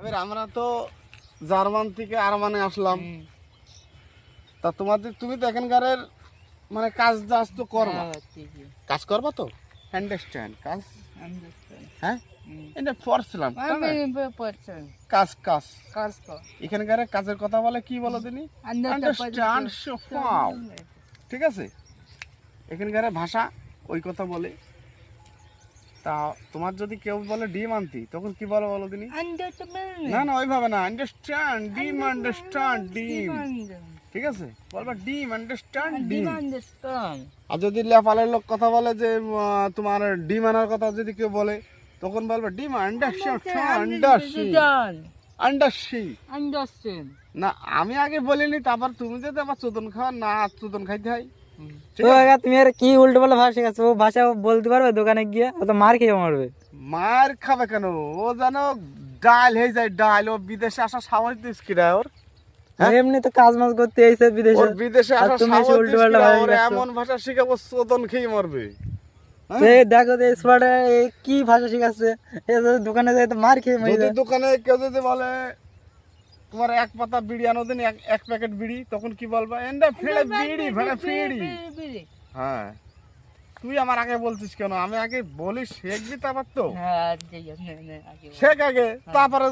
এবার আমরা তো জার্মান থেকে আরমানে আসলাম, তা তুমি তো এখানকারের মানে কাজ টাজ তো করবা, কাজ করবা তো আন্ডারস্ট্যান্ড কাজ, হ্যাঁ এটা পড়ছিলাম কাজ কাজ কাজ কর এখানকার কাজের কথা বলে কি বলো তিনি আন্ডারস্ট্যান্ড ফাও, ঠিক আছে এখানকার ভাষা ওই কথা বলে। তা তোমার যদি কেউ বলে ডিম আনতি তখন কি বলো বলো তিনি? না না ওইভাবে না, আন্ডারস্ট্যান্ড ডিম, আন্ডারস্ট্যান্ড ডিম, ঠিক আছে বলবা ডিম আন্ডারস্ট্যান্ড ডিম। আর যদি লেপালের লোক কথা বলে যে তোমার ডিম আনার কথা যদি কেউ বলে তখন বলবা ডিম আন্ডারস্ট্যান্ড না। আমি আগে বলিনি, তারপর তুমি যদি আবার চোদন খাওয়া না চোদন খাইতে হয়। তুমি আর কি উল্টো পাল্টা ভাষা শেখাচ্ছ? ও ভাষা বলতে পারবে দোকানে গিয়ে? ও তো মার খেয়ে মারবে। মার খাবে কেন? ও জানো ডাল হয়ে যায় ডাল। ও বিদেশে আসা সাহস দিস কিরা ওর? এমনি তো কাজ মাজ করতে এসে বিদেশে, ওর বিদেশে আসা সাহস উল্টো পাল্টা ভাষা ওর এমন ভাষা শিখাবো চোদন খেয়ে মরবে। দেখো তো স্পটে কি ভাষা শিখাচ্ছে, দোকানে যাই তো মার খেয়ে মরে যদি যায়। দোকানে কেউ যদি বলে তোমার এক পাতা বিড়ি আনো দিন, এক প্যাকেট বিড়ি, তখন কি বলবা? এন্ডা ফেড়ে বিড়ি ফেড়ে ফিড়ি। হ্যাঁ তুই আমার আগে বলছিস কেন? আমি আগে বলি শেখবি, তারপর তো শেখ আগে, তারপরে